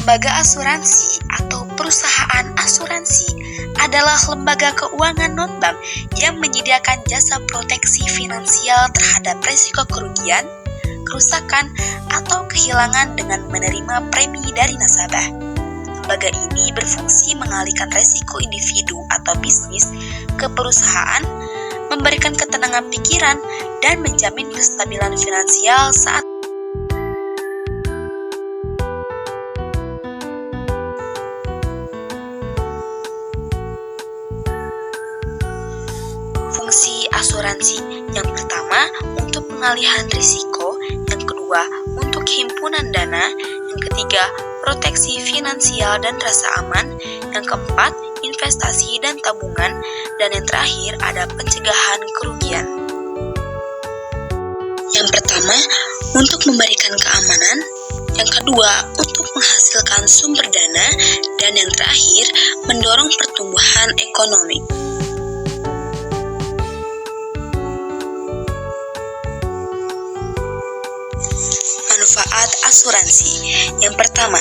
Lembaga asuransi atau perusahaan asuransi adalah lembaga keuangan non-bank yang menyediakan jasa proteksi finansial terhadap risiko kerugian, kerusakan, atau kehilangan dengan menerima premi dari nasabah. Lembaga ini berfungsi mengalihkan risiko individu atau bisnis ke perusahaan, memberikan ketenangan pikiran, dan menjamin kestabilan finansial saat fungsi asuransi. Yang pertama, untuk pengalihan risiko. Yang kedua, untuk himpunan dana. Yang ketiga, proteksi finansial dan rasa aman. Yang keempat, investasi dan tabungan. Dan yang terakhir, ada pencegahan kerugian. Yang pertama, untuk memberikan keamanan. Yang kedua, untuk menghasilkan sumber dana. Dan yang terakhir, mendorong pertumbuhan ekonomi. Manfaat asuransi. Yang pertama,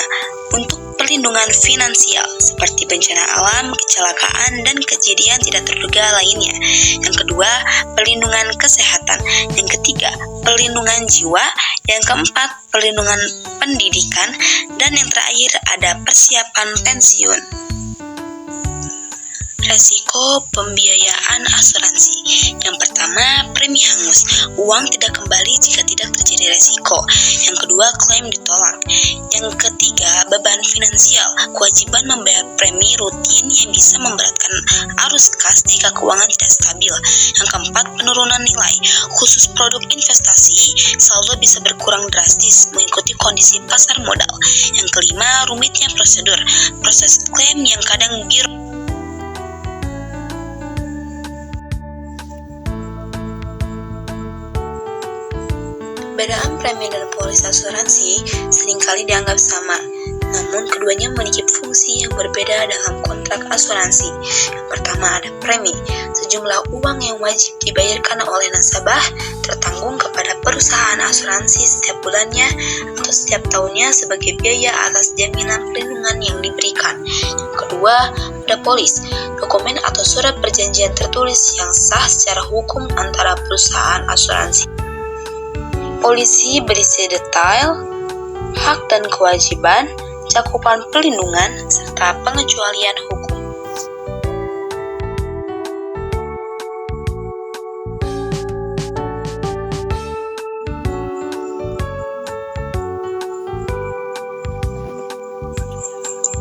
untuk perlindungan finansial seperti bencana alam, kecelakaan, dan kejadian tidak terduga lainnya. Yang kedua, perlindungan kesehatan. Yang ketiga, perlindungan jiwa. Yang keempat, perlindungan pendidikan. Dan yang terakhir, ada persiapan pensiun. Resiko pembiayaan asuransi. Yang pertama, premi hangus. Uang tidak kembali jika tidak terjadi resiko. Yang kedua, klaim ditolak. Yang ketiga, beban finansial. Kewajiban membayar premi rutin yang bisa memberatkan arus kas jika keuangan tidak stabil. Yang keempat, penurunan nilai. Khusus produk investasi, saldo bisa berkurang drastis mengikuti kondisi pasar modal. Yang kelima, rumitnya prosedur. Proses klaim yang kadang Perbedaan premi dan polis asuransi seringkali dianggap sama, namun keduanya memiliki fungsi yang berbeda dalam kontrak asuransi. Yang pertama ada premi, sejumlah uang yang wajib dibayarkan oleh nasabah tertanggung kepada perusahaan asuransi setiap bulannya atau setiap tahunnya sebagai biaya atas jaminan perlindungan yang diberikan. Yang kedua ada polis, dokumen atau surat perjanjian tertulis yang sah secara hukum antara perusahaan asuransi. Polisi berisi detail, hak dan kewajiban, cakupan perlindungan, serta pengecualian hukum.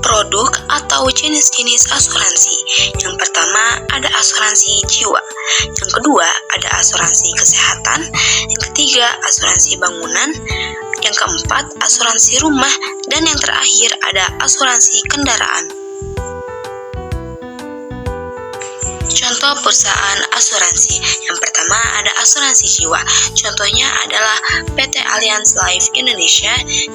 Produk atau jenis-jenis asuransi. Yang pertama ada asuransi jiwa. Yang kedua ada asuransi kesehatan. Yang ketiga asuransi bangunan. Yang keempat asuransi rumah. Dan yang terakhir ada asuransi kendaraan. Contoh perusahaan asuransi. Yang pertama ada asuransi jiwa. Contohnya adalah PT Allianz Life Indonesia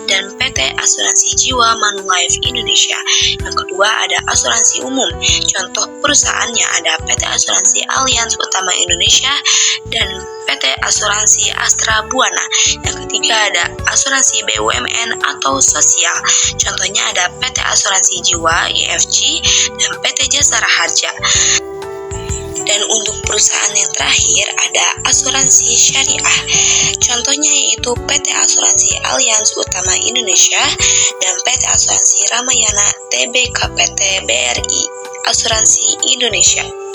dan PT Asuransi Jiwa Manulife Indonesia. Yang kedua ada asuransi umum. Contoh perusahaannya ada PT Asuransi Allianz Utama Indonesia dan PT Asuransi Astra Buana. Yang ketiga ada asuransi BUMN atau sosial. Contohnya ada PT Asuransi Jiwa IFG dan PT Jasara Harja. Dan untuk perusahaan yang terakhir ada asuransi syariah. Contohnya yaitu PT Asuransi Allianz Utama Indonesia dan PT Asuransi Ramayana Tbk PT BRI Asuransi Indonesia.